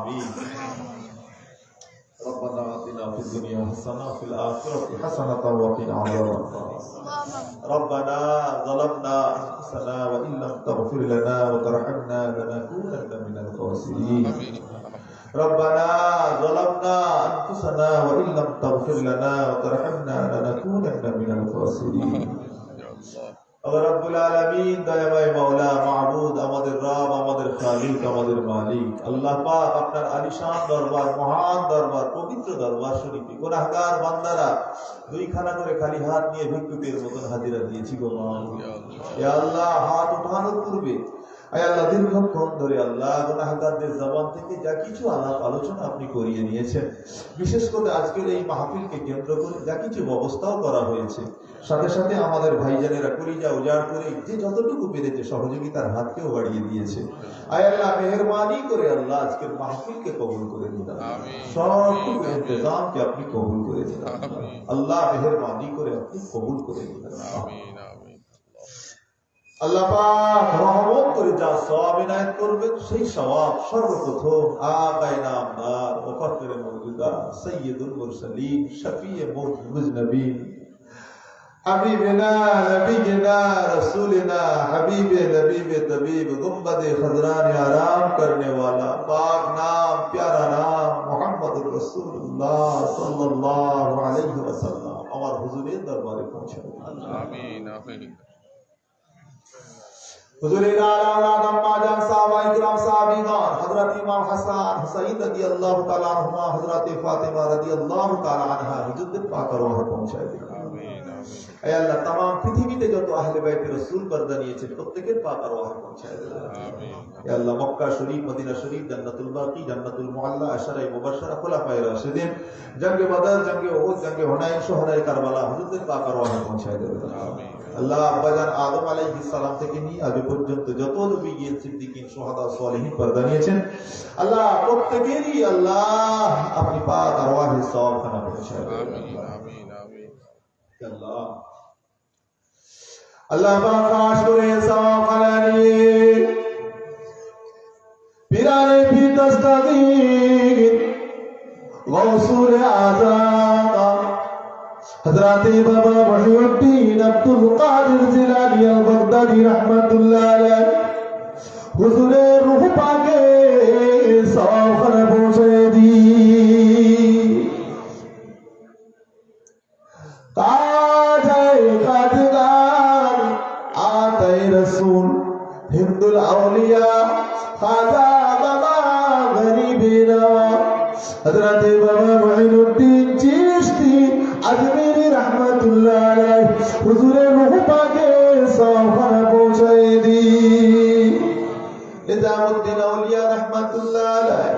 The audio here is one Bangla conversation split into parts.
آمين. ربنا آتنا في الدنيا حسنة وفي الآخرة حسنة وقنا عذاب النار. ربنا ظلمنا أنفسنا وإن لم تغفر لنا وترحمنا لنكونن من الخاسرين. ربنا ظلمنا أنفسنا وإن لم تغفر لنا وترحمنا لنكونن من الخاسرين. রব্বুল আলামিন দয়াময় মাওলা মাবুদ আমাদের রব আমাদের খালিক আমাদের মালিক আল্লাহ পাক আপনার আলিশান দরবার মহান দরবার পবিত্র দরবার শরীফে গুনাহগার বান্দারা দুইখানা করে খালি হাত নিয়ে ভিক্ষুকের মতন হাজিরা দিয়েছি গো মাওলা। ইয়া আল্লাহ হাত উঠানোর পূর্বে আয় আল্লাহ দীর্ঘক্ষণ ধরে আল্লাহ গুনাহগারদের জবান থেকে যা কিছু আলাপ আলোচনা আপনি করিয়ে নিয়েছেন, বিশেষ করে আজকের এই মাহফিলকে কেন্দ্র করে যা কিছু ব্যবস্থাও করা হয়েছে, সাথে সাথে আমাদের ভাইজানেরা কলিজা উজাড় করে যে যতটুকু পেরেছে সহযোগিতার হাতকেও বাড়িয়ে দিয়েছে। আয় আল্লাহ মেহেরবানি করে আল্লাহ আজকের মাহফিলকে কবুল করে দিন, সবটুকু ইন্তজামকে আপনি কবুল করে দিন আল্লাহ, মেহেরবানি করে আপনি কবুল করে দিন। আল্লাহ পাক রহমত করে যা সওয়াব ইনায়াত করবেন সেই সওয়াব সর্বপ্রথম আকায়ে নামদার ও ফখরে মওজুদা সাইয়্যিদুল মুরসালিন শফিয়ে মুজনবিন হাবিবিনা নবিয়িনা রাসূলিনা হাবিবে লবিবে তবিব গুম্বদে খজরান আরাম করনে वाला पाक नाम प्यारा नाम মুহাম্মদুর রাসূলুল্লাহ সাল্লাল্লাহু আলাইহি ওয়াসাল্লাম আমার হুজুরের দরবারে পৌঁছাবে। আমিন আমিন। হুজুরের আলা আদম মাজান সাহাবা ইকরাম সাহাবীগণ হযরত ইমাম হাসান হুসাইন রাদিয়াল্লাহু তাআলা আনহুমা হযরত ফাতিমা রাদিয়াল্লাহু তাআলা আনহা হুজুরদের পাক রওহে পৌঁছায় দিন। আমিন আমিন। হে আল্লাহ তামাম পৃথিবীতে যত আহলে বাইত রাসূল পর্দা নিয়েছেন প্রত্যেকের পাক রওহে পৌঁছায় দিন। আমিন। হে আল্লাহ মক্কা শরীফ মদিনা শরীফ জান্নাতুল বাকি জান্নাতুল মুআল্লা আশরায়ে মুবাশশারা খুলাফায়ে রাশিদিন জঙ্গে বদর জঙ্গে উহুদ জঙ্গে হুনাইন শুহাদায়ে কারবালা হুজুরদের পাক রওহে পৌঁছায় দিন। আমিন। আল্লাহ আব্বাজান আদম আলাইহিস সালাম থেকে নিয়ে আজ পর্যন্ত যত নবী সিদ্দিকীন শুহাদা সালেহিন পর্দা নিয়েছেন আল্লাহ প্রত্যেকেরই আল্লাহ আপনি পাক আরওয়াহে সওয়াব খানা পৌঁছায় দিন। আমিন আমিন আমিন। আল্লাহ আল্লাহ পাক খাস করে সওয়াব খানা নিয়ে পিরানে ফি তাসতাগীর গৌসুল আযম हजरत बाबा मुहिउद्दीन अब्दुल कादिर जिलानी अल-बगदादी रहमतुल्लाह अलैह हुजूरे रूह पाके सवाब खाना पहुंचे दी। काजाए कादगार आते रसूल हिंदुल औलिया खाजा बाबा गरीबीना हजरत बाबा मुहिउद्दीन चिश्ती अजमेरी रहमतुल्लाह अलैह हुजूरे रूह पाके सवाब खाना पहुंचाए दी। निजामुद्दीन औलिया रहमतुल्लाह अलैह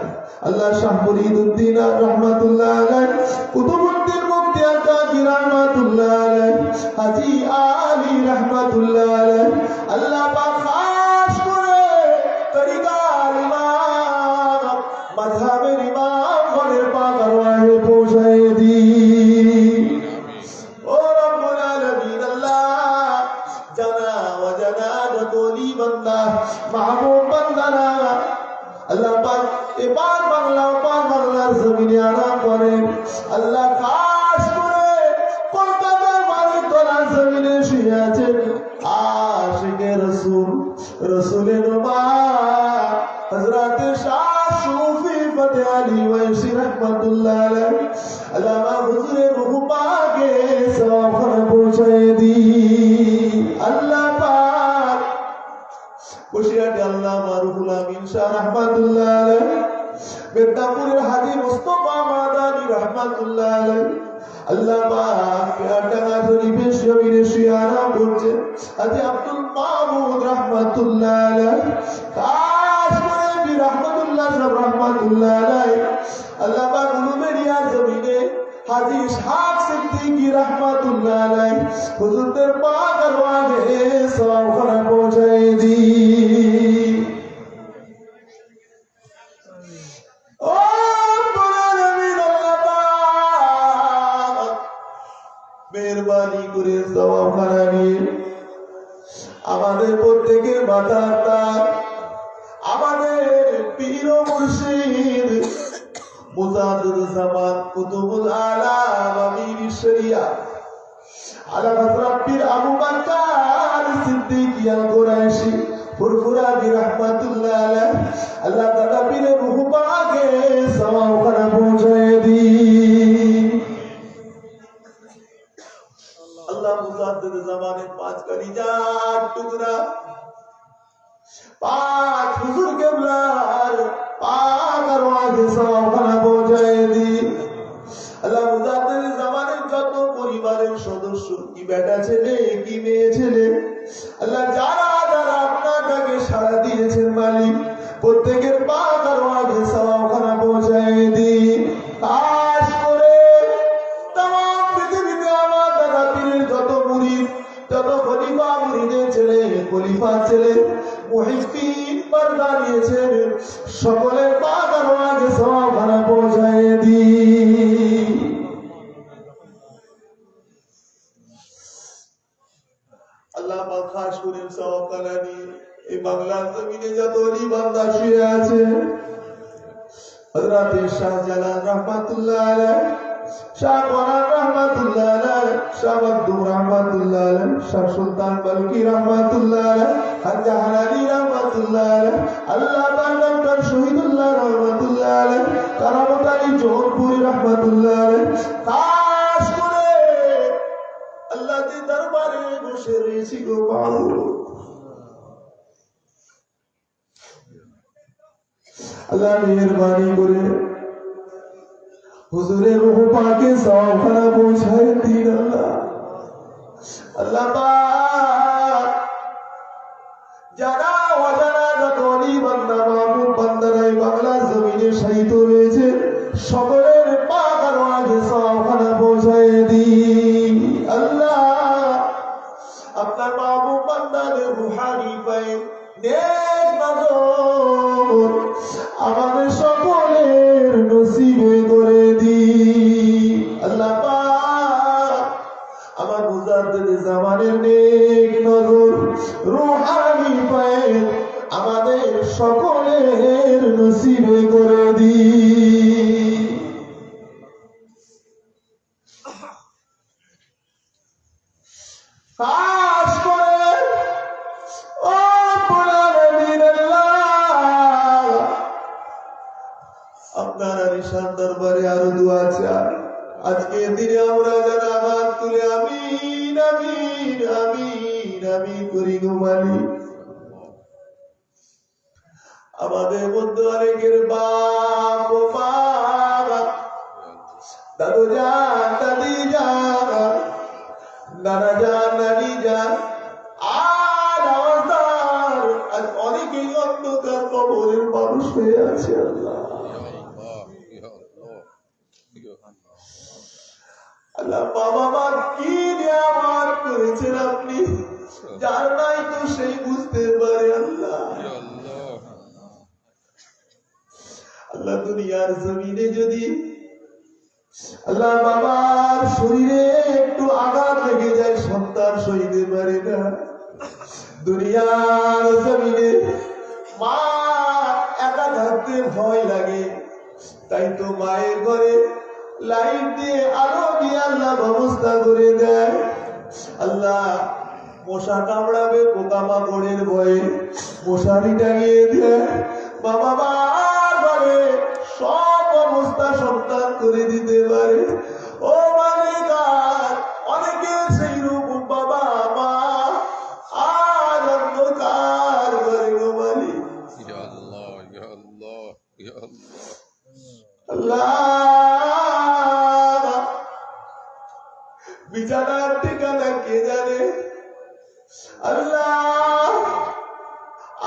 अल्लाह शाह मुरीदुद्दीन रहमतुल्लाह अलैह कुतुबुद्दीन मुफ्ती काकी रहमतुल्लाह अलैह हाजी आली रहमतुल्लाह अलैह अल्लाह पाक खास करे तरीकार इमाम मजहबेर इमाम गणेर पाक अरवाहे पहुंचाए दी। महबूब बंदारा अल्लाह पाक এবার বাংলা পার বাংলার জমিনে আরাম করেন আল্লাহ খাস করে কলকাতার মানিকতলার জমিনে শুয়ে আছেন আশিকে রাসূল রাসূলের নবা হযরত শাহ সুফি ফতে আলী ওয়াইসি রাহমাতুল্লাহ আলাইহি আল্লামা হুজুরের রূহ পাকে সওয়াব খানা পৌঁছায় দি। আল্লাহ পাক বসিয়াটি আল্লামা রুহুল আমিন শাহ রাহমাতুল্লাহ আলাইহি বেদাপুরের হাজী মুস্তাফা মাদানী রাহমাতুল্লাহ আলাইহি আল্লাহ পাক পেয়ারডাঙ্গা শরীফে শরীরে শুয়ে আরাম করছেন হাজী আব্দুল মাহমুদ রাহমাতুল্লাহ আলাইহি খাস করে বি রাহমাতুল্লাহ সাহেব রাহমাতুল্লাহ আলাইহি আল্লাহ পাক উলুমেরিয়া জমিনে হাজী ইসহাক সিদ্দিকী রাহমাতুল্লাহ আলাইহি হুজুরদের পাক আরওয়াহে সওয়াব খানা পৌঁছায় দি। মেহরবানি করে সওয়াব খানা নিয়ে আমাদের প্রত্যেকের মাথার তার আমাদের পীর ও মুর্শিদ মুজাদ্দিদুল জামান কুতুবুল আলাম আমির শরিয়া আলা হযরত আবু বকর সিদ্দিক আল কুরাইশি ফুরফুরা বি রাহমাতুল্লাহ আলাইহি আল্লাহ তাআলা পীরে রূহ পাকে সওয়াব করে পৌঁছায় দি। আল্লাহ মুজাদ্দিদুল জামানের পাঁচ কলিজার টুকরা পাক হুজুর কেবলার পাক আরওয়াহে সওয়াব করে পৌঁছায় দি। আল্লাহ মুজাদ্দিদুল জামানের যত পরিবারের সদস্য, কি বেটা ছেলে কি মেয়ে ছেলে, আল্লাহ যারা যারা আপনার ডাকে সাড়া দিয়েছেন মালিক, প্রত্যেকের পাক আরওয়াহে সওয়াব করে পৌঁছায় দি। খাস করে तमाम পৃথিবীতে আমার দাদা পীরের যত মুরিদ, যত খলিফা মুরিদের ছেলে খলিফা ছেলে মুহিদ্দিন পর্দা নিয়েছেন, সকলের পাক আরওয়াহে সওয়াব করে পৌঁছায় দি। আল্লাহ পাক খাস করে সওয়াব করে নিয়ে এই বাংলার জমিনে যত ওলি বান্দা শুয়ে আছে, হযরত শাহজালাল রাহমাতুল্লাহ আলাইহি, শাহ কোরআন রাহমাতুল্লাহ আলাইহি, শাহ আব্দুর রাহমাতুল্লাহ আলাইহি, শাহ সুলতান বালকি রাহমাতুল্লাহ আলাইহি, হাজা হালালি রাহমাতুল্লাহ আলাইহি, আল্লাহ পাক ডক্টর শহীদুল্লাহ রাহমাতুল্লাহ আলাইহি, কারামত আলী জৌনপুরি রাহমাতুল্লাহ আলাইহি, খাস করে আল্লাহ কে দরবারে বসে রয়েছি গো মাওলানা। আল্লাহ মেহেরবানি করে হুজুরের রূহ পাকে সওয়াব করে পৌঁছায় দিন। আল্লাহ আল্লাহ পাক যারা অজানা যত ওলি বান্দা মাহবুব বান্দারা এই বাংলার জমিনে শায়িত রয়েছে, সকলের পাক আরওয়াহে সওয়াব করে পৌঁছায় দিন। আল্লাহ আপনার মাহবুব বান্দাদের রূহানি পায়ে নেক নজর আমাদের সকলের নসিবে করে দি। আল্লাহ পাক আমার মুজাদ্দিদুল জামানের নেক নজর রূহানি পায়ে আমাদের সকলের নসিবে করে দি। খাস করে ও পুরাণের আল্লাহ আপনার আলিশান দরবারে আরো দোয়া চাই। আজকে দিনে আমরা যারা হাত তুলে আমিন আমিন আমিন আমিন করি গো মালিক, আমাদের মধ্যে অনেকের বাপ ও মা, দাদু যান দাদি যান নানা যান নানি যান আর আজ অনেকেই অন্ধকার কবরের মানুষ হয়ে আছে। আল্লাহ আল্লাহ বাবা মা কি নিয়ামত করেছেন আপনি, যার নাই তো সেই বুঝতে পারে। আল্লাহ আল্লাহ দুনিয়ার জমিনে যদি আল্লাহ বাবার শরীরে একটু আঘাত লেগে যায়, সন্তান সইতে পারে না। দুনিয়ার জমিনে মা একা থাকতে ভয় লাগে, তাই তো মায়ের ঘরে লাইট দিয়ে আলো দিয়ে আল্লাহ ব্যবস্থা করে দেয়। আল্লাহ মশা কামড়াবে পোকামাকড়ের ভয়ে মশারি টাঙিয়ে দেয়। বাবা মার ঘরে সব অবস্থা সন্তান করে দিতে পারে। ও মালিক অনেকে সেই রূপ বাবা মা আর অন্ধকার ঘরে গো মালিক। আল্লাহ বিছানার ঠিকানা কে জানে। আল্লাহ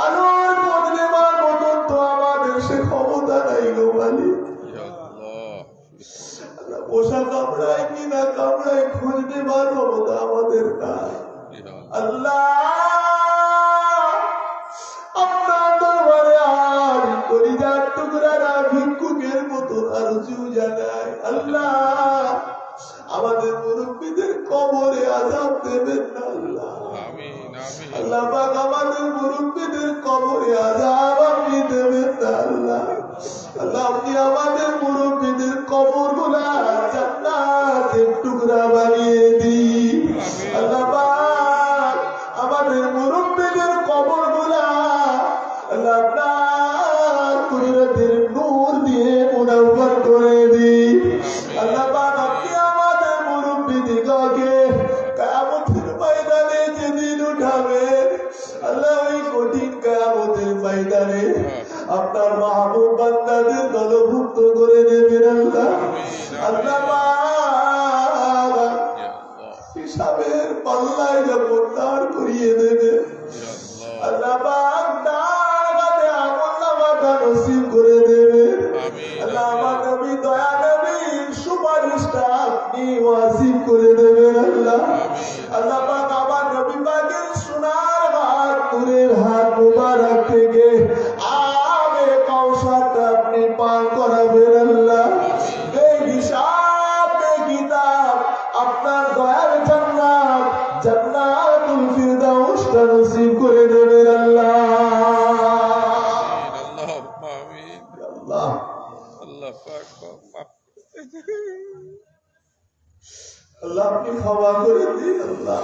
আলোর বদলে মার মতন তো আমাদের সে ক্ষমতা নাই গো মালিক। পোষা কামড়ায় কিনা কামড়ায় খোঁজ নেবার ক্ষমতা আমাদের নাই। আল্লাহ আপনার দরবারে আর কলিজার টুকরারা ভিক্ষুকের মতো আরজু জানায়। আল্লাহ আমাদের মুরব্বীদের কবরে আযাব দেবেন না। আল্লাহ আল্লাহ পাক আমাদের মুরব্বীদের কবরে আযাব আপনি দেবেন না। আল্লাহ আল্লাহ আপনি আমাদের মুরব্বী টুকরা বানিয়ে দিই। আল্লাহ পাক আমাদের মুরব্বিদের কবরগুলা আল্লাহ আপনার কুদরতের নূর দিয়ে মুনাওয়ার করে দিই। আল্লাহ পাক আপনি আমাদের মুরব্বিদিগকে কিয়ামতের ময়দানে যেদিন উঠাবেন আল্লাহ ওই কঠিন কিয়ামতের ময়দানে আপনার মাহবুব বান্দাদের দলভুক্ত করে নেবেন আল্লাহ। আল্লাহ হিসাবের পাল্লায় যখন দাঁড় করিয়ে দেবে আল্লাহ নাগাদে আমল নামাটা নসিব করে দেবে। আল্লাহ আমার নবী দয়া নবীর সুপারিশটা আপনি ওয়াজিব করে দেবেন আল্লাহ। আল্লাহ পাক আমার নবী পাকের সোনার হাত নূরের হাত মুবারক থেকে আবে কাউসারটা আপনি পান করাবেন আল্লাহ। বেহিসাব বেকিতাব আপনার দয়ার জান্নাত জান্নাতুল ফিরদাউসটা নসিব করে দেবেন আল্লাহ। আল্লাহুম্মা আমিন। আল্লাহ আল্লাহ পাক আল্লাহ আপনি ক্ষমা করে দিন আল্লাহ।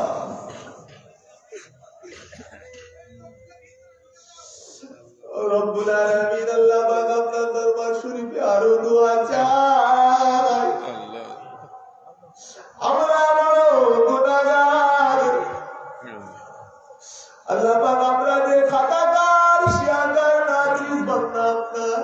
রব্বুল আলামিন আল্লাহ পাক আপনার দরবার শরীফে আরো দোয়া চাই। আমরা বড় গুনাহগার আল্লাহ পাক আমরা যে খাতাকার শিয়াকার নাজিস বান্দা আপনার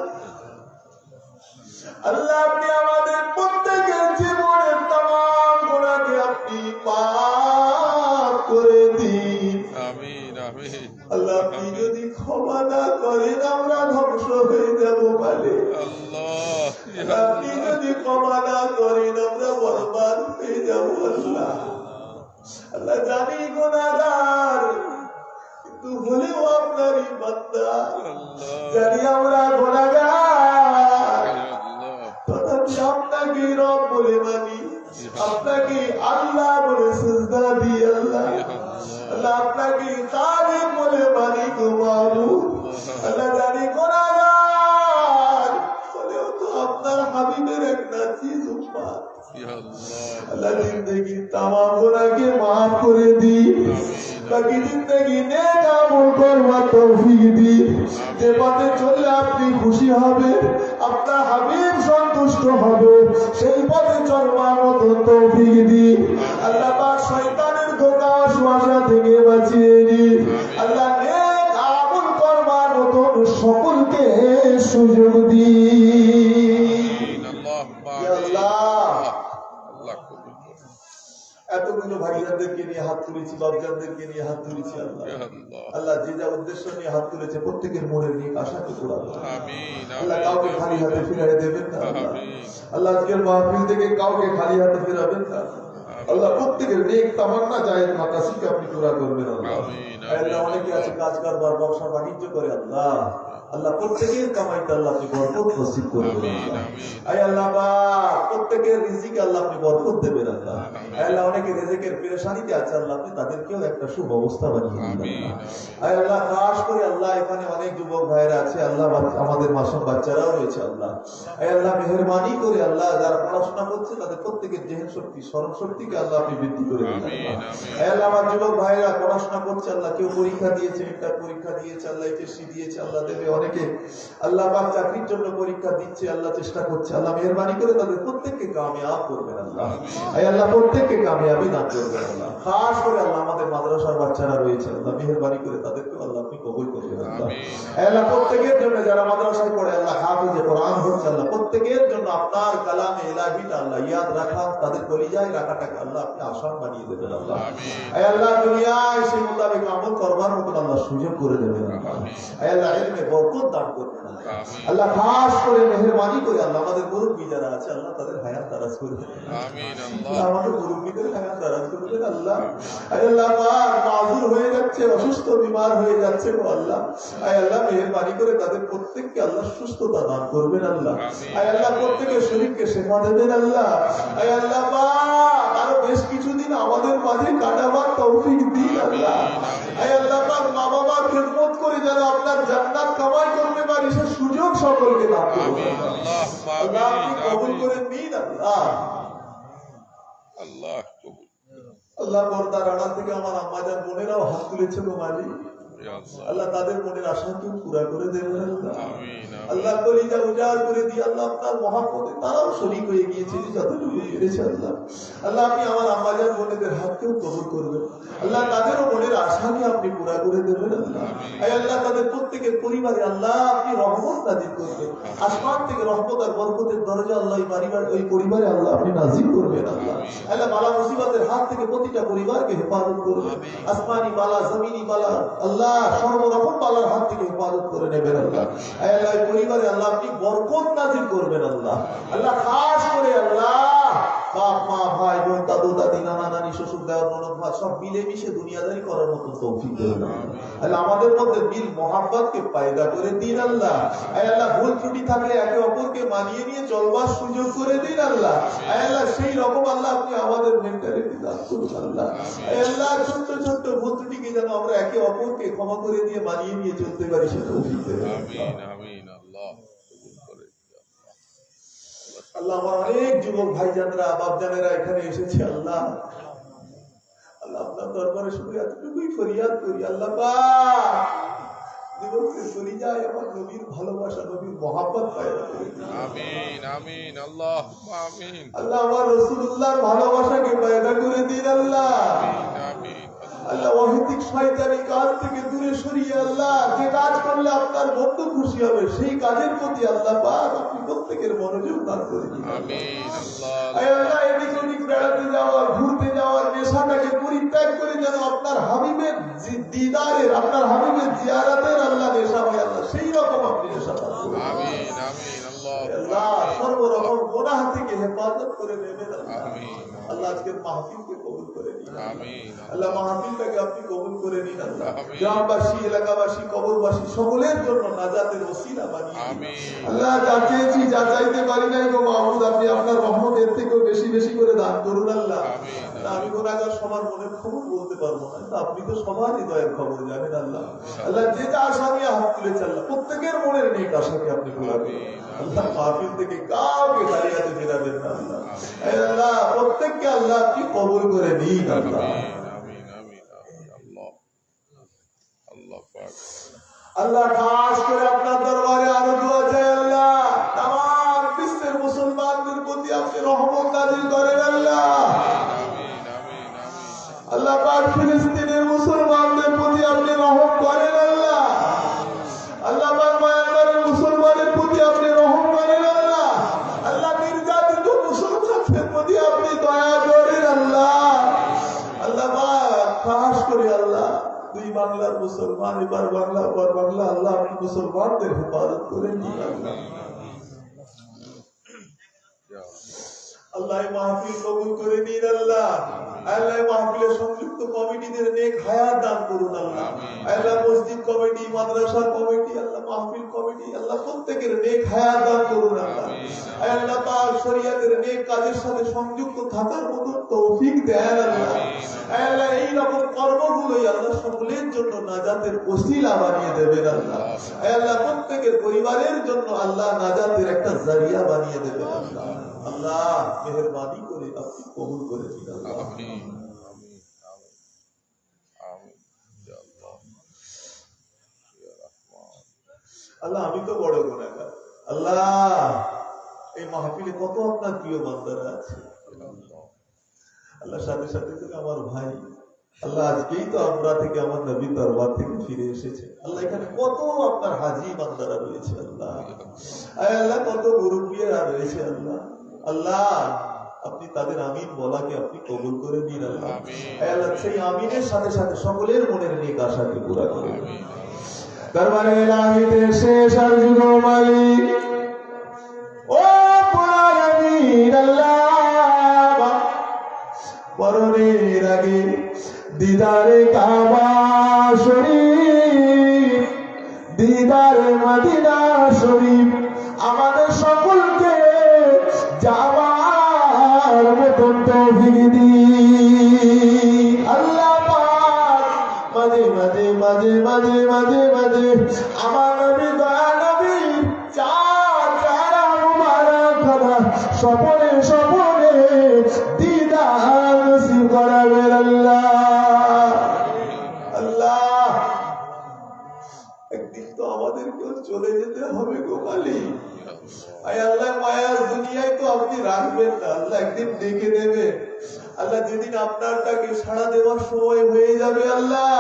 আল্লাহ আপনি আমাদের প্রত্যেকের জীবনের तमाम গুনাহকে আপনি মাফ করে দিন। আমিন আমিন। আল্লাহ আপনি যদি ক্ষমা না করেন আমরা ধ্বংস হয়ে যাব বলে আল্লাহ। আপনি যদি ক্ষমা না করেন আমরা বরবাদ হয়ে যাব আল্লাহ। আল্লাহ জানি গুনাহগার কিন্তু হলেও আপনারই বান্দা জানি আমরা গুনাহগার তথাপি আপনাকে রব বলে মানি আপনাকে আল্লাহ বলে সিজদা দিই আল্লাহ। আল্লাহ আপনাকে খালিক বলে মানি গো মাবুদ। আল্লাহ জানি গুনাহগার হলেও তো আপনার হাবিবের এক নাচিজ উম্মত আল্লাহ জিন্দেগি तमाम গুনাহকে maaf করে দিই। বাকি জিন্দেগি নেক আমল করবার তৌফিক দিন। যে পথে চললে আপনি খুশি হবে আপনার হাবিব সন্তুষ্ট হবে সেই পথে চলবার মতো তৌফিক দিন। আল্লাহ পাক শয়তানের ধোঁকা ওয়াসওয়াসা থেকে বাঁচিয়ে দিন। আল্লাহ নেক আমল করবার মতো সকলকে সুযোগ দিন। আল্লাহ এতগুলো ভাইয়াদেরকে নিয়ে হাত তুলেছি লজ্জাদেরকে নিয়ে হাত তুলেছি আল্লাহ। আল্লাহ যে যা উদ্দেশ্য নিয়ে হাত তুলেছে প্রত্যেকের মনের নিয়ে আশাকে পুরা আল্লাহ কাউকে খালি হাতে ফিরিয়ে দেবেন না আল্লাহ। আজকের মাহফিল থেকে কাউকে খালি হাতে ফেরাবেন না আল্লাহ। প্রত্যেকের নেক তামান্না জায়েজ মাকাসিদকে আপনি পুরা করবেন আল্লাহ। আল্লাহ অনেকে আছে কাজ কারবার ব্যবসা বাণিজ্য করে আল্লাহ আল্লাহ প্রত্যেকের কামাইতে আল্লাহ আপনি বরকত নসিব করবেন আয় আল্লাহ। পাক প্রত্যেকের রিজিকে আল্লাহ আপনি বরকত দেবেন আল্লাহ। আয় আল্লাহ অনেকে রিজিকের পেরেশানিতে আছে আল্লাহ আপনি তাদেরকেও একটা সুব্যবস্থা বানিয়ে দিন আয় আল্লাহ। খাস করে আল্লাহ এখানে অনেক যুবক ভাইরা আছে আল্লাহ আমাদের মাসুম বাচ্চারাও রয়েছে আল্লাহ। আয় আল্লাহ মেহেরবানি করে আল্লাহ যারা পড়াশোনা করছে তাদের প্রত্যেকের জেহেন শক্তি স্মরণ শক্তিকে আল্লাহ আপনি বৃদ্ধি করে দিন আয় আল্লাহ। আমার যুবক ভাইরা পড়াশোনা করছে আল্লাহ কেউ পরীক্ষা দিয়েছে ইন্টার পরীক্ষা দিয়েছে আল্লাহ এইচএসসি দিয়েছে আল্লাহ দেবে অনেকে আল্লাহ পাক চাকরির জন্য পরীক্ষা দিচ্ছে আল্লাহ চেষ্টা করছে আল্লাহ মেহেরবানি করে তাদের প্রত্যেককে কামিয়াব করবেন আল্লাহ। আয় আল্লাহ প্রত্যেককে কামিয়াবি দান করবেন আল্লাহ। খাস করে আল্লাহ আমাদের মাদ্রাসার বাচ্চারা রয়েছে আল্লাহ মেহেরবানি করে তাদেরকে আল্লাহ আপনি কবুল করবেন আল্লাহ। আয় আল্লাহ প্রত্যেকের জন্য যারা মাদ্রাসায় পড়ে আল্লাহ হাফেজে কোরআন হচ্ছে আল্লাহ প্রত্যেকের জন্য আপনার কালামে ইলাহিটা আল্লাহ ইয়াদ রাখা তাদের কলিজায় রাখাটাকে আল্লাহ আপনি আসান বানিয়ে দেবেন আল্লাহ। আয় আল্লাহ দুনিয়ায় সেই মোতাবেক আমল করবার মতো আল্লাহ সুযোগ করে দেবেন আল্লাহ। আয় আল্লাহ ইলমে বরকত দান করবেন আল্লাহ। খাস করে মেহেরবানি করে আল্লাহ আমাদের মুরব্বি যারা আছে আল্লাহ তাদের হায়াত দারাজ করে দেবেন আমিন আল্লাহ। আমাদের মুরব্বিদের হায়াত দারাজ করে দেবেন আল্লাহ। আয় আল্লাহ পাক মাযুর হয়ে যাচ্ছে অসুস্থ বিমার হয়ে যাচ্ছে গো আল্লাহ। আয় আল্লাহ মেহেরবানি করে তাদের প্রত্যেককে আল্লাহ সুস্থতা দান করবেন আল্লাহ। আয় আল্লাহ প্রত্যেকের শরীরকে শেফা দেবেন আল্লাহ। আয় আল্লাহ পাক আরো বেশ কিছুদিন আমাদের মাঝে কাটাবার তৌফিক দিন আল্লাহ। আয় আল্লাহ পাক মা বাবার খিদমত করে যেন আপনার জান্নাত কামাই করতে পারি সে সুযোগ সকলকে দান করুন আল্লাহ। আপনি কবুল করে নিন আল্লাহ। আল্লাহ কবুল। আল্লাহ পর্দার আড়াল থেকে আমার আম্মাজান বোনেরাও হাত তুলেছে গো মালিক, আল্লাহ তাদের মনের আশাকে পুরা করে দেবেন আল্লাহ। আল্লাহ কলিজা উজাড় করে দিয়ে আল্লাহ আপনার মহাপদে তারাও শরীক হয়ে গিয়েছে যতটুকু পেরেছে আল্লাহ। আল্লাহ আপনি আমার আম্মাজান বোনেদের হাতকেও কবুল করবেন আল্লাহ, তাদেরও মনের আশাকে আপনি পুরা করে দেবেন আল্লাহ। আল্লাহ তাদের প্রত্যেকের পরিবারে আল্লাহ আপনি রহমত নাজিল করবেন, আসমান থেকে রহমত আর বরকতের দরজা আল্লাহ ওই পরিবারে আল্লাহ আপনি নাজিল করবেন আল্লাহ। আল্লাহ বালা মুসিবতের হাত থেকে প্রতিটা পরিবারকে হেফাজত করবেন, আসমানি বালা জমিনি বালা আল্লাহ সর্বরকম বালার হাত থেকে হেফাজত করে নেবেন আল্লাহ। আল্লাহ পরিবারে আল্লাহ আপনি বরকত নাজিল করবেন আল্লাহ। আল্লাহ খাস করে আল্লাহ বাপ মা ভাই বোন দাদু দাদি নানা নানি শ্বশুর দেওয়ার ননদ ভাই সব মিলেমিশে দুনিয়াদারি করার মতো তৌফিক দেবেন আল্লাহ। আমাদের মধ্যে মিল মোহাব্বতকে পয়দা করে দিন আল্লাহ। আল্লাহ ভুল ত্রুটি থাকলে একে অপরকে মানিয়ে নিয়ে চলবার সুযোগ করে দিন আল্লাহ। আল্লাহ সেই রকম আল্লাহ আপনি আমাদের মেন্টালিটি দান করুন আল্লাহ। আল্লাহ ছোট্ট ছোট্ট ভুল ত্রুটিকে যেন আমরা একে অপরকে ক্ষমা করে দিয়ে মানিয়ে নিয়ে চলতে পারি সেটা তৌফিক দেবেন আমিন আল্লাহ কবুল করে। আল্লাহ আমার অনেক যুবক ভাইজানরা বাপজানেরা এখানে এসেছে আল্লাহ। আল্লাহ আপনার দরবারে শুধু এতটুকুই ফরিয়াদ করি আল্লাহ পাক যুবকদের পরিচয় আমার নবীর ভালোবাসা নবীর মহাব্বত পয়দা করে দিন। আমিন আমিন আল্লাহ আমিন। আল্লাহ আমার রাসূলুল্লাহর ভালোবাসাকে পয়দা করে দিন আল্লাহ। আমিন আল্লাহ অহেতুক শয়তানি কাজ থেকে দূরে সরিয়ে আল্লাহ যে কাজ করলে আপনার বন্ধু খুশি হবে সেই কাজের প্রতি আল্লাহ পাক আপনি প্রত্যেকের মনোযোগ দান করে দিন আমিন আল্লাহ। আল্লাহ এদিক ওদিক বেড়াতে যাওয়ার ঘুরতে যাওয়ার নেশাটাকে পরিত্যাগ করে যেন আপনার হাবিবের দিদারের আপনার হাবিবের জিয়ারতের আল্লাহ নেশা হয় আল্লাহ সেই রকম আপনি নেশা দান করুন আমিন আমিন আল্লাহ। আল্লাহ সর্বরকম গুনাহ থেকে হেফাজত করে নেবেন আল্লাহ। আমিন আল্লাহ আজকের মাহফিলকে কবুল করে নিন আমিন আল্লাহ। মাহফিলটাকে আপনি কবুল করে নিন আল্লাহ। গ্রামবাসী এলাকাবাসী কবরবাসী সকলের জন্য নাজাতের ওসিলা বানিয়ে আমিন আল্লাহ। যা চেয়েছি যা চাইতে পারি নাই গো মাহমুদ আপনি আপনার রহমত এর থেকেও বেশি বেশি করে দান করুন আল্লাহ। আমি গুনাহগার সবার মনের খবর বলতে পারবো না, আপনি তো সবার হৃদয়ের খবর জানেন আল্লাহ। আল্লাহ যেটা আশা নিয়ে হাত তুলেছে আল্লাহ প্রত্যেকের মনের নেক আশাকে আপনি পুরা করুন আল্লাহ। মাহফিল থেকে কাউকে দাঁড়িয়ে ফেরাবেন না আল্লাহ। আল্লাহ প্রত্যেককে আল্লাহ আপনি কবুল করে নিন আল্লাহ। আমিন আমিন আল্লাহ আল্লাহ পাক। আল্লাহ খাস করে আপনার দরবারে আরো দোয়া চাই আল্লাহ। তামাম বিশ্বের মুসলমানদের প্রতি আপনি রহমত নাযিল করেন আল্লাহ। আল্লাহ পাক ফিলিস্তিনের মুসলমানদের প্রতি আপনি রহম করেন আল্লাহ। আল্লাহ পাক মায়ানমারের মুসলমানের প্রতি আপনি রহম করেন আল্লাহ। আল্লাহ নির্যাতিত মুসলমানদের প্রতি আপনি দয়া করেন আল্লাহ। আল্লাহ পাক খাস করে আল্লাহ দুই বাংলার মুসলমান এবার বাংলা পর বাংলা আল্লাহ আপনি মুসলমানদের হেফাজত করে নিন আল্লাহ। আল্লাহ মাহফিল কবুল করে নিন আল্লাহ। আল্লাহ মাহফিলের সংযুক্ত কমিটিদের নেক হায়াত দান করুন আল্লাহ। আল্লাহ মসজিদ কমিটি মাদ্রাসা কমিটি আল্লাহ মাহফিল কমিটি আল্লাহ প্রত্যেকের নেক হায়াত দান করুন আল্লাহ। আল্লাহ পাক শরীয়তের নেক কাজের সাথে সংযুক্ত থাকার মতো তৌফিক দেন আল্লাহ। আল্লাহ এই রকম কর্মগুলোই আল্লাহ সকলের জন্য নাজাতের ওসিলা বানিয়ে দেবেন আল্লাহ। আল্লাহ প্রত্যেকের পরিবারের জন্য আল্লাহ নাজাতের একটা জারিয়া বানিয়ে দেবেন আল্লাহ। আল্লাহ মেহেরবানি করে আপনি কবুল করে দিন আল্লাহ। আমিন আমিন আমিন ইয়া আল্লাহ ইয়া রহমান। আল্লাহ আমি তো বড় গুনাহগার আল্লাহ। এই মাহফিলে কত আপনার প্রিয় বান্দারা আছে আল্লাহ। সাথে সাথে আমার ভাই আল্লাহ আজকেই তো আমরা থেকে আমার নবীর দরবার থেকে ফিরে এসেছে আল্লাহ। এখানে কত আপনার হাজী বান্দারা রয়েছে আল্লাহ। আল্লাহ কত মুরব্বিরা রয়েছে আল্লাহ। আল্লাহ আপনি তাদের আমিন বলাকে আপনি কবুল করে দিন আল্লাহ। আল্লাহ সেই আমিনের সাথে সাথে সকলের মনের নেক আশাকে পুরা করে দিন। দরবারে ইলাহিতে শেষ আর যুগ মালিক ও পুরান আমিন আল্লাহ। মরণের আগে দিদারে কাবা শরীফ দিদারে মদিনা শরীফ আমাদের সকলকে যাওয়ার মতন তৌফিক দিন আল্লাহ পাক। মাঝে মাঝে মাঝে মাঝে মাঝে মাঝে আমার নবী দয়া নবী চার মুবারক স্বপনে স্বপনে দিদার নসিব করাবেন আল্লাহ। আল্লাহ একদিন তো আমাদেরকেও চলে যেতে হবে গো মালিক। আয় আল্লাহ মায়ার দুনিয়ায় তো আপনি রাখবেন না আল্লাহ, একদিন ডেকে দেবেন আল্লাহ। যেদিন আপনার ডাকে সাড়া দেওয়ার সময় হয়ে যাবে আল্লাহ,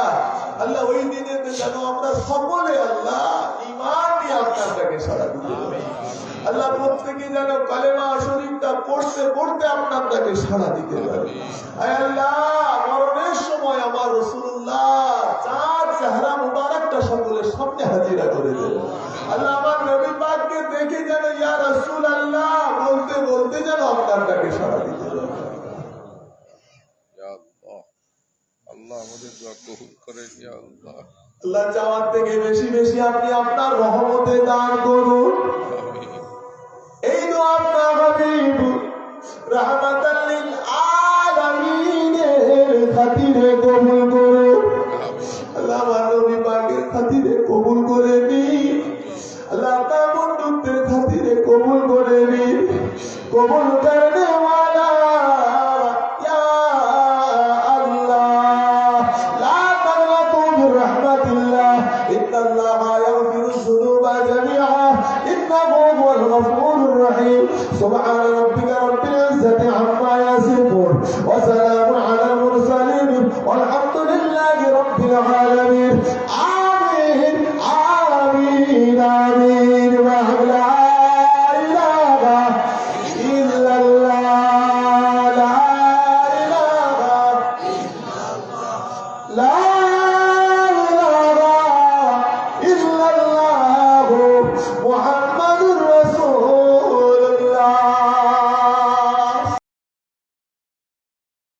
আল্লাহ ওই দিনে যেন আমরা সকলে আল্লাহ ঈমান নিয়ে আপনার ডাকে সাড়া দিতে পারি আল্লাহ। প্রত্যেকে যেন কালেমা শরীফটা পড়তে পড়তে আপনার ডাকে সাড়া দিতে পারি। আয় আল্লাহ মরণের সময় আমার রাসূলুল্লাহ চার চেহারা মুবারকটা সকলের সামনে হাজিরা করে দেবেন আল্লাহ। আমার নবী পাককে দেখে যেন ইয়া রাসূলুল্লাহ বলতে বলতে যেন আপনার ডাকে সাড়া দিতে পারি। আল্লাহ আমাদের দোয়া কবুল করেন ইয়া আল্লাহ। আল্লাহ চাওয়ার থেকে বেশি বেশি আপনি আপনার রহমতে দান করুন। এই দোয়া আপনার হাবিব রাহমাতাল লিল আলামিনের খাতিরে কবুল করুন আল্লাহ। আমার নবী পাকের খাতিরে কবুল করে নিন আল্লাহ। আপনার বন্ধুত্বের খাতিরে কবুল করে নিন। কবুল করনে ওয়ালা ইয়া سبحان